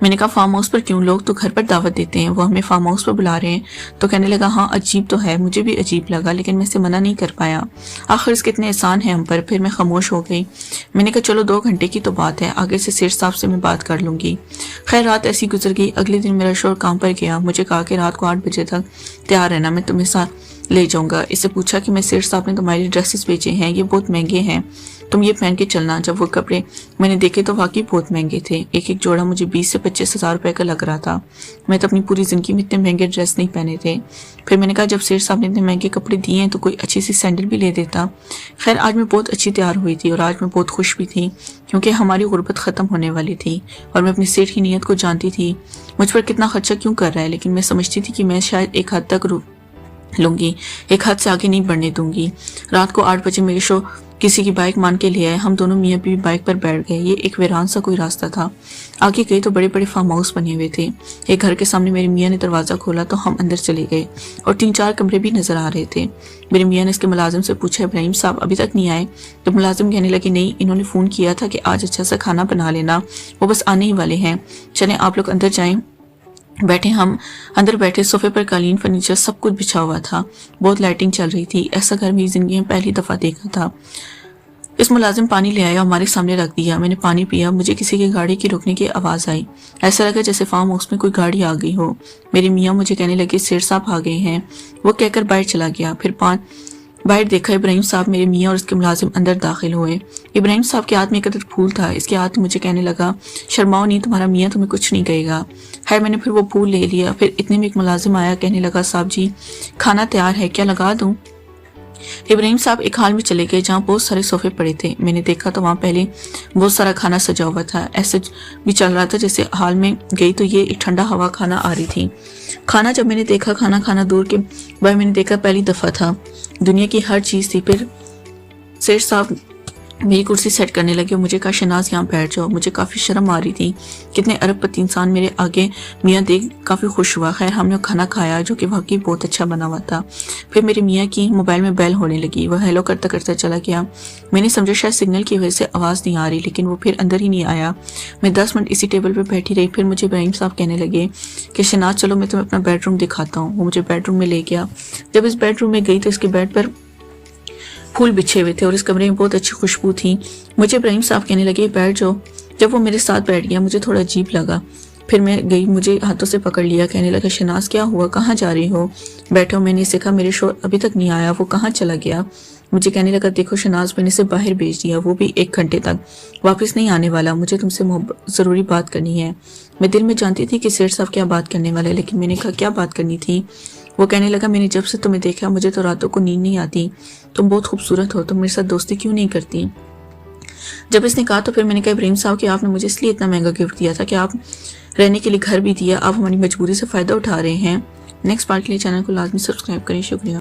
میں نے کہا فارم ہاؤس پر کیوں؟ لوگ تو گھر پر دعوت دیتے ہیں، وہ ہمیں فارم ہاؤس پر بلا رہے ہیں۔ تو کہنے لگا ہاں عجیب تو ہے، مجھے بھی عجیب لگا لیکن میں اسے منع نہیں کر پایا، آخر اس کے اتنے احسان ہیں ہم پر۔ پھر میں خاموش ہو گئی۔ میں نے کہا چلو 2 گھنٹے کی تو بات ہے، آگے سے سیٹھ صاحب سے میں بات کر لوں گی۔ خیر رات ایسی گزر گئی۔ اگلے دن میرا شوہر کام پر گیا، مجھے کہا کہ رات کو 8 بجے تک تیار رہنا، میں تمہیں ساتھ لے جاؤں گا۔ اس سے پوچھا کہ میں سیٹھ صاحب نے تمہارے ڈریسز بیچے ہیں، یہ بہت مہنگے ہیں، تم یہ پہن کے چلنا۔ جب وہ کپڑے میں نے دیکھے تو واقعی بہت مہنگے تھے، ایک ایک جوڑا مجھے 20 سے 25 ہزار روپے کا لگ رہا تھا۔ میں تو اپنی پوری زندگی میں اتنے مہنگے ڈریس نہیں پہنے تھے۔ پھر میں نے کہا جب سیٹھ صاحب نے اتنے مہنگے کپڑے دیے ہیں تو کوئی اچھی سی سینڈل بھی لے دیتا۔ خیر آج میں بہت اچھی تیار ہوئی تھی اور آج میں بہت خوش بھی تھی کیونکہ ہماری غربت ختم ہونے والی تھی اور میں اپنی سیٹھ کی نیت کو جانتی تھی۔ مجھ پر کتنا خرچہ کیوں کر رہا ہے، لیکن میں سمجھتی تھی کہ میں شاید ایک حد تک لوں گی، ایک حد سے آگے نہیں بڑھنے دوں گی۔ رات کو 8 بجے میرے شو کسی کی بائک مان کے لے آئے، ہم دونوں میاں بیوی بائک پر بیٹھ گئے۔ یہ ایک ویران سا کوئی راستہ تھا، آگے گئے تو بڑے بڑے فارم ہاؤس بنے ہوئے تھے۔ ایک گھر کے سامنے میرے میاں نے دروازہ کھولا تو ہم اندر چلے گئے اور 3-4 کمرے بھی نظر آ رہے تھے۔ میرے میاں نے اس کے ملازم سے پوچھا ابراہیم صاحب ابھی تک نہیں آئے؟ تو ملازم کہنے لگے نہیں، انہوں نے فون کیا تھا کہ آج اچھا سا کھانا بنا لینا، وہ بس آنے ہی والے ہیں، چلیں آپ لوگ اندر جائیں بیٹھے۔ ہم اندر بیٹھے، صوفے پر قالین، فرنیچر سب کچھ بچھا ہوا تھا، بہت لائٹنگ چل رہی تھی۔ ایسا گھر میری زندگی میں پہلی دفعہ دیکھا تھا۔ اس ملازم پانی لے آیا، ہمارے سامنے رکھ دیا، میں نے پانی پیا۔ مجھے کسی کی گاڑی کی رکنے کی آواز آئی، ایسا لگا جیسے فارم ہاؤس میں کوئی گاڑی آ گئی ہو۔ میرے میاں مجھے کہنے لگے سیٹھ صاحب آ گئے ہیں، وہ کہہ کر باہر چلا گیا۔ پھر باہر دیکھا ابراہیم صاحب، میرے میاں اور اس کے ملازم اندر داخل ہوئے۔ ابراہیم صاحب کے ہاتھ میں ایک عدد پھول تھا، اس کے ہاتھ میں مجھے کہنے لگا شرماؤ نہیں، تمہارا میاں تمہیں کچھ نہیں کہے گا۔ خیر میں نے پھر وہ پھول لے لیا۔ پھر اتنے میں ایک ملازم آیا، کہنے لگا صاحب جی کھانا تیار ہے، کیا لگا دوں؟ ابراہیم صاحب ایک ہال میں چلے گئے جہاں بہت سارے صوفے پڑے تھے۔ میں نے دیکھا تو وہاں پہلے بہت سارا کھانا سجا ہوا تھا، ایسے بھی چل رہا تھا جیسے ہال میں گئی تو یہ ایک ٹھنڈا ہوا کھانا آ رہی تھی۔ کھانا جب میں نے دیکھا، کھانا دور کے بعد میں نے دیکھا پہلی دفعہ تھا، دنیا کی ہر چیز تھی۔ پھر سیٹھ صاحب میری کرسی سیٹ کرنے لگے اور مجھے کہا شناز یہاں بیٹھ جاؤ۔ مجھے کافی شرم آ رہی تھی، کتنے ارب پتی انسان میرے آگے، میاں دیکھ کافی خوش ہوا۔ خیر ہم نے کھانا کھایا جو کہ واقعی بہت اچھا بنا ہوا تھا۔ پھر میرے میاں کی موبائل میں بیل ہونے لگی، وہ ہیلو کرتا کرتا چلا گیا۔ میں نے سمجھا شاید سگنل کی وجہ سے آواز نہیں آ رہی، لیکن وہ پھر اندر ہی نہیں آیا۔ میں 10 منٹ اسی ٹیبل پہ بیٹھی رہی۔ پھر مجھے ابراہیم صاحب کہنے لگے کہ شناز چلو میں تمہیں اپنا بیڈ روم دکھاتا ہوں۔ وہ مجھے بیڈ روم میں لے گیا۔ جب اس بیڈ روم میں گئی تو اس کے بیڈ پر پھول بچھے ہوئے تھے اور اس کمرے میں بہت اچھی خوشبو تھی۔ مجھے ابراہیم صاحب کہنے لگے بیٹھ جاؤ۔ جب وہ میرے ساتھ بیٹھ گیا مجھے تھوڑا عجیب لگا، پھر میں گئی، مجھے ہاتھوں سے پکڑ لیا، کہنے لگا شناز کیا ہوا، کہاں جا رہی ہو؟ بیٹھو۔ میں نے اسے کہا میرے شوہر ابھی تک نہیں آیا، وہ کہاں چلا گیا؟ مجھے کہنے لگا دیکھو شناز میں نے اسے باہر بھیج دیا، وہ بھی 1 گھنٹے تک واپس نہیں آنے والا، مجھے تم سے ضروری بات کرنی ہے۔ میں دل میں جانتی تھی کہ سیٹھ صاحب کیا بات کرنے والے، لیکن میں نے کہا کیا بات کرنی تھی؟ وہ کہنے لگا میں نے جب سے تمہیں دیکھا مجھے تو راتوں کو نیند نہیں آتی، تم بہت خوبصورت ہو، تم میرے ساتھ دوستی کیوں نہیں کرتی؟ جب اس نے کہا تو پھر میں نے کہا ابراہیم صاحب کہ آپ نے مجھے اس لیے اتنا مہنگا گفٹ دیا تھا کہ آپ رہنے کے لیے گھر بھی دیا، آپ ہماری مجبوری سے فائدہ اٹھا رہے ہیں۔ نیکسٹ پارٹ کے لیے چینل کو لازمی سبسکرائب کریں، شکریہ۔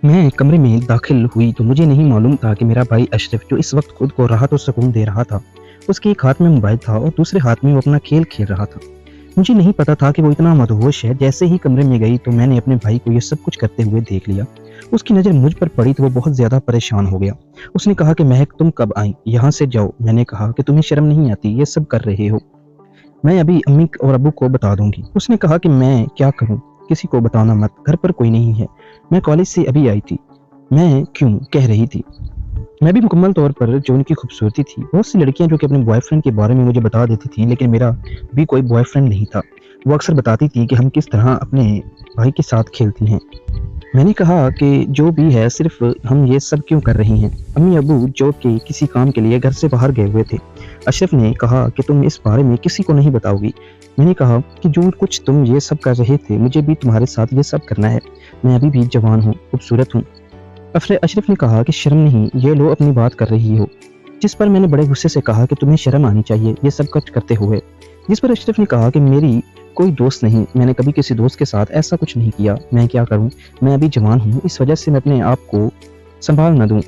میں کمرے میں داخل ہوئی تو مجھے نہیں معلوم تھا کہ میرا بھائی اشرف جو اس وقت خود کو راحت و سکون دے رہا تھا، اس کے ایک ہاتھ میں موبائل تھا اور دوسرے ہاتھ میں وہ اپنا کھیل کھیل رہا تھا۔ مجھے نہیں پتا تھا کہ وہ اتنا مدہوش ہے۔ جیسے ہی کمرے میں گئی تو میں نے اپنے بھائی کو یہ سب کچھ کرتے ہوئے دیکھ لیا۔ اس کی نظر مجھ پر پڑی تو وہ بہت زیادہ پریشان ہو گیا۔ اس نے کہا کہ مہک تم کب آئیں؟ یہاں سے جاؤ۔ میں نے کہا کہ تمہیں شرم نہیں آتی یہ سب کر رہے ہو؟ میں ابھی امی اور ابو کو بتا دوں گی۔ اس نے کہا کہ میں کیا کروں، کسی کو بتانا مت، گھر پر کوئی نہیں ہے، میں کالج سے ابھی آئی تھی۔ میں کیوں کہہ رہی تھی میں بھی مکمل طور پر جو ان کی خوبصورتی تھی۔ بہت سی لڑکیاں جو کہ اپنے بوائے فرینڈ کے بارے میں مجھے بتا دیتی تھیں، لیکن میرا بھی کوئی بوائے فرینڈ نہیں تھا۔ وہ اکثر بتاتی تھی کہ ہم کس طرح اپنے بھائی کے ساتھ کھیلتی ہیں۔ میں نے کہا کہ جو بھی ہے صرف ہم یہ سب کیوں کر رہی ہیں؟ امی ابو جو کہ کسی کام کے لیے گھر سے باہر گئے ہوئے تھے۔ اشرف نے کہا کہ تم اس بارے میں کسی کو نہیں بتاؤ گی۔ میں نے کہا کہ جو کچھ تم یہ سب کر رہے تھے مجھے بھی تمہارے ساتھ یہ سب کرنا ہے، میں ابھی بھی جوان ہوں، خوبصورت ہوں۔ اشرف نے کہا کہ شرم نہیں، یہ لو اپنی بات کر رہی ہو، جس پر میں نے بڑے غصے سے کہا کہ تمہیں شرم آنی چاہیے یہ سب کچھ کرتے ہوئے۔ جس پر اشرف نے کہا کہ میری کوئی دوست نہیں، میں نے کبھی کسی دوست کے ساتھ ایسا کچھ نہیں کیا، میں کیا کروں، میں ابھی جوان ہوں، اس وجہ سے میں اپنے آپ کو سنبھال نہ دوں،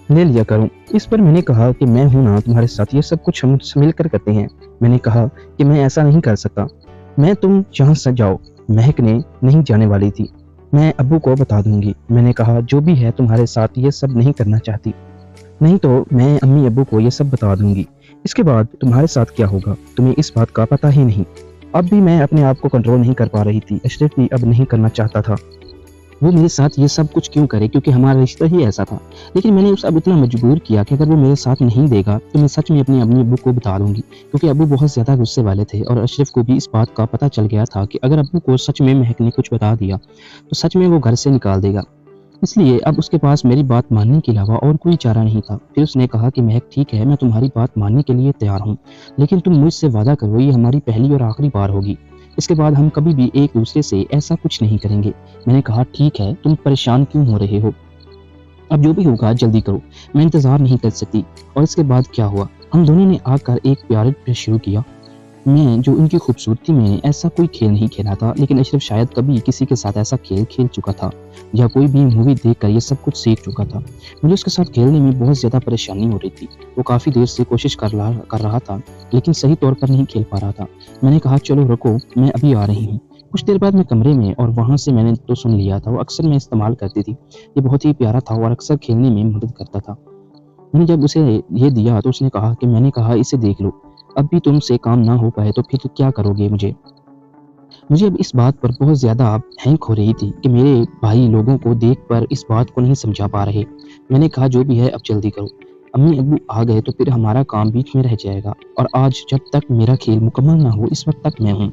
لے لیا کروں۔ اس پر میں نے کہا کہ میں ہوں نا تمہارے ساتھ، یہ سب کچھ ہم مل کر کرتے ہیں۔ میں نے کہا کہ میں ایسا نہیں کر سکتا، میں تم جہاں سے جاؤ۔ مہک نے نہیں جانے والی تھی، میں ابو کو بتا دوں گی۔ میں نے کہا جو بھی ہے تمہارے ساتھ یہ سب نہیں کرنا چاہتی، نہیں تو میں امی ابو کو یہ سب بتا دوں گی۔ اس کے بعد تمہارے ساتھ کیا ہوگا تمہیں اس بات کا پتہ ہی نہیں۔ اب بھی میں اپنے آپ کو کنٹرول نہیں کر پا رہی تھی۔ اشرف بھی اب نہیں کرنا چاہتا تھا، وہ میرے ساتھ یہ سب کچھ کیوں کرے کیونکہ ہمارا رشتہ ہی ایسا تھا، لیکن میں نے اسے اب اتنا مجبور کیا کہ اگر وہ میرے ساتھ نہیں دے گا تو میں سچ میں اپنے امی ابو کو بتا دوں گی، کیونکہ ابو بہت زیادہ غصے والے تھے اور اشرف کو بھی اس بات کا پتہ چل گیا تھا کہ اگر ابو کو سچ میں مہک نے کچھ بتا دیا تو سچ میں وہ گھر سے نکال دے گا۔ اس لیے اب اس کے پاس میری بات ماننے کے علاوہ اور کوئی چارہ نہیں تھا۔ پھر اس نے کہا کہ مہک ٹھیک ہے، میں تمہاری بات ماننے کے لیے تیار ہوں، لیکن تم مجھ سے وعدہ کرو یہ ہماری پہلی اور آخری بار ہوگی، اس کے بعد ہم کبھی بھی ایک دوسرے سے ایسا کچھ نہیں کریں گے۔ میں نے کہا ٹھیک ہے، تم پریشان کیوں ہو رہے ہو، اب جو بھی ہوگا جلدی کرو، میں انتظار نہیں کر سکتی۔ اور اس کے بعد کیا ہوا، ہم دونوں نے آ کر ایک پیارے پہ شروع کیا۔ میں جو ان کی خوبصورتی میں ایسا کوئی کھیل نہیں کھیلا تھا، لیکن اشرف شاید کبھی کسی کے ساتھ ایسا کھیل کھیل چکا تھا یا کوئی بھی مووی دیکھ کر یہ سب کچھ سیکھ چکا تھا۔ مجھے اس کے ساتھ کھیلنے میں بہت زیادہ پریشانی ہو رہی تھی۔ وہ کافی دیر سے کوشش کر رہا تھا لیکن صحیح طور پر نہیں کھیل پا رہا تھا۔ میں نے کہا چلو رکو، میں ابھی آ رہی ہوں۔ کچھ دیر بعد میں کمرے میں، اور وہاں سے میں نے تو سن لیا تھا، وہ اکثر میں استعمال کرتی تھی، یہ بہت ہی پیارا تھا اور اکثر کھیلنے میں مدد کرتا تھا۔ میں نے جب اسے یہ دیا تو اس نے کہا کہ میں نے کہا اسے دیکھ لو، اب بھی تم سے کام نہ ہو پائے تو پھر کیا کرو گے؟ مجھے اب اس بات پر بہت زیادہ ہینک ہو رہی تھی کہ میرے بھائی لوگوں کو دیکھ پر اس بات کو نہیں سمجھا پا رہے۔ میں نے کہا جو بھی ہے اب جلدی کرو، امی ابو آ گئے تو پھر ہمارا کام بیچ میں رہ جائے گا، اور آج جب تک میرا کھیل مکمل نہ ہو اس وقت تک میں ہوں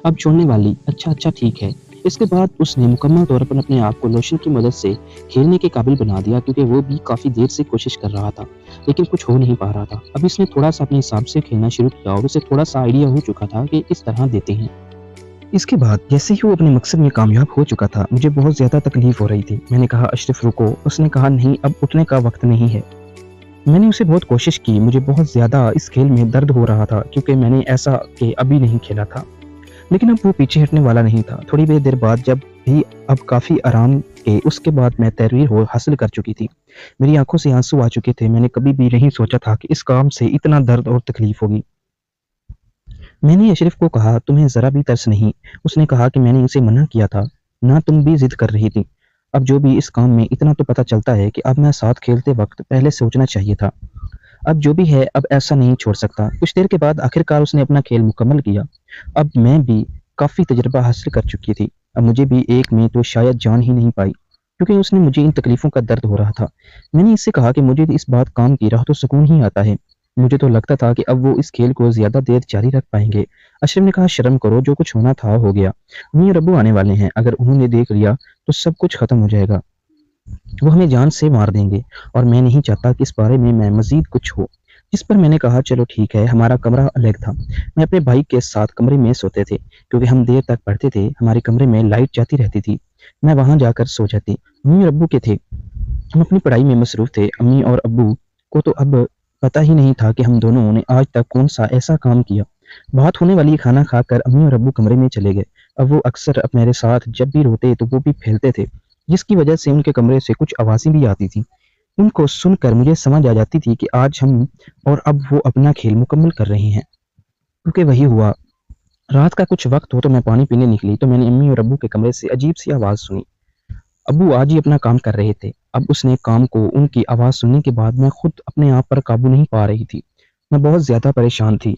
اب چھوڑنے والی۔ اچھا ٹھیک ہے۔ اس کے بعد اس نے مکمل طور پر اپنے آپ کو لوشن کی مدد سے کھیلنے کے قابل بنا دیا، کیونکہ وہ بھی کافی دیر سے کوشش کر رہا تھا لیکن کچھ ہو نہیں پا رہا تھا۔ اب اس نے تھوڑا سا اپنے حساب سے کھیلنا شروع کیا اور اسے تھوڑا سا آئیڈیا ہو چکا تھا کہ اس طرح دیتے ہیں۔ اس کے بعد جیسے ہی وہ اپنے مقصد میں کامیاب ہو چکا تھا مجھے بہت زیادہ تکلیف ہو رہی تھی۔ میں نے کہا اشرف رکو، اس نے کہا نہیں اب اٹھنے کا وقت نہیں ہے۔ میں نے اسے بہت کوشش کی، مجھے بہت زیادہ اس کھیل میں درد ہو رہا تھا کیونکہ میں نے ایسا کہ ابھی نہیں کھیلا تھا، لیکن اب وہ پیچھے ہٹنے والا نہیں تھا۔ تھوڑی دیر بعد جب بھی اب کافی آرام کے اس کے بعد میں تحریر حاصل کر چکی تھی، میری آنکھوں سے آنسو آ چکے تھے۔ میں نے کبھی بھی نہیں سوچا تھا کہ اس کام سے اتنا درد اور تکلیف ہوگی۔ میں نے اشرف کو کہا تمہیں ذرا بھی ترس نہیں؟ اس نے کہا کہ میں نے اسے منع کیا تھا، نہ تم بھی ضد کر رہی تھی۔ اب جو بھی اس کام میں اتنا تو پتہ چلتا ہے کہ اب میں ساتھ کھیلتے وقت پہلے سوچنا چاہیے تھا، اب جو بھی ہے اب ایسا نہیں چھوڑ سکتا۔ کچھ دیر کے بعد آخر کار اس نے اپنا کھیل مکمل کیا۔ اب میں بھی کافی تجربہ حاصل کر چکی تھی، اب مجھے بھی ایک میں تو شاید جان ہی نہیں پائی کیونکہ اس نے مجھے ان تکلیفوں کا درد ہو رہا تھا۔ میں نے اس سے کہا کہ مجھے اس بات کام کی راہ تو سکون ہی آتا ہے، مجھے تو لگتا تھا کہ اب وہ اس کھیل کو زیادہ دیر جاری رکھ پائیں گے۔ اشرف نے کہا شرم کرو، جو کچھ ہونا تھا ہو گیا، امی اور ابو آنے والے ہیں، اگر انہوں نے دیکھ لیا تو سب کچھ ختم ہو جائے گا، وہ ہمیں جان سے مار دیں گے، اور میں نہیں چاہتا کہ اس بارے میں مزید کچھ ہو۔ جس پر میں نے کہا چلو ٹھیک ہے۔ ہمارا کمرہ الگ تھا، میں اپنے بھائی کے ساتھ کمرے میں سوتے تھے کیونکہ ہم دیر تک پڑھتے تھے، ہمارے کمرے میں لائٹ جاتی رہتی تھی، میں وہاں جا کر سو جاتی۔ امی اور ابو کے تھے، ہم اپنی پڑھائی میں مصروف تھے۔ امی اور ابو کو تو اب پتہ ہی نہیں تھا کہ ہم دونوں نے آج تک کون سا ایسا کام کیا۔ بات ہونے والی کھانا کھا کر امی اور ابو کمرے میں چلے گئے۔ اب وہ اکثر میرے ساتھ جب بھی روتے تو وہ بھی پھیلتے تھے، جس کی وجہ سے ان کے کمرے سے کچھ آوازیں بھی آتی تھیں۔ ان کو سن کر مجھے سمجھ آ جاتی تھی کہ آج ہم اور اب وہ اپنا کھیل مکمل کر رہے ہیں، کیونکہ وہی ہوا۔ رات کا کچھ وقت ہو تو میں پانی پینے نکلی تو میں نے امی اور ابو کے کمرے سے عجیب سی آواز سنی۔ ابو آج ہی اپنا کام کر رہے تھے، اب اس نے کام کو ان کی آواز سننے کے بعد میں خود اپنے آپ پر قابو نہیں پا رہی تھی، میں بہت زیادہ پریشان تھی۔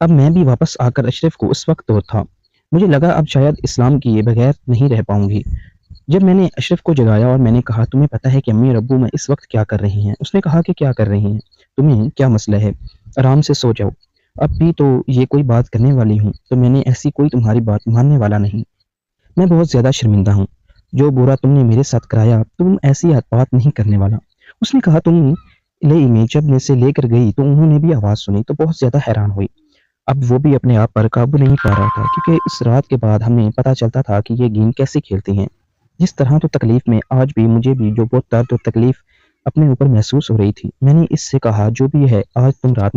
اب میں بھی واپس آ کر اشرف کو اس وقت تھا، مجھے لگا اب شاید اسلام کی بغیر نہیں رہ پاؤں گی۔ جب میں نے اشرف کو جگایا اور میں نے کہا تمہیں پتہ ہے کہ امی اور ابو میں اس وقت کیا کر رہی ہیں؟ اس نے کہا کہ کیا کر رہی ہیں، تمہیں کیا مسئلہ ہے، آرام سے سو جاؤ، اب بھی تو یہ کوئی بات کرنے والی ہوں تو میں نے ایسی کوئی تمہاری بات ماننے والا نہیں، میں بہت زیادہ شرمندہ ہوں، جو برا تم نے میرے ساتھ کرایا تم ایسی بات نہیں کرنے والا۔ اس نے کہا تم میں جب میں سے لے کر گئی تو انہوں نے بھی آواز سنی تو بہت زیادہ حیران ہوئی۔ اب وہ بھی اپنے آپ پر قابو نہیں پا رہا تھا کیونکہ اس رات کے بعد ہمیں پتہ چلتا تھا کہ یہ گیم کیسے کھیلتے ہیں۔ جس طرح تو تکلیف میں آج بھی مجھے بھی جو بہت درد اور تکلیف اپنے اوپر محسوس ہو رہی تھی، میں نے اس سے کہا جو بھی ہے آج تم رات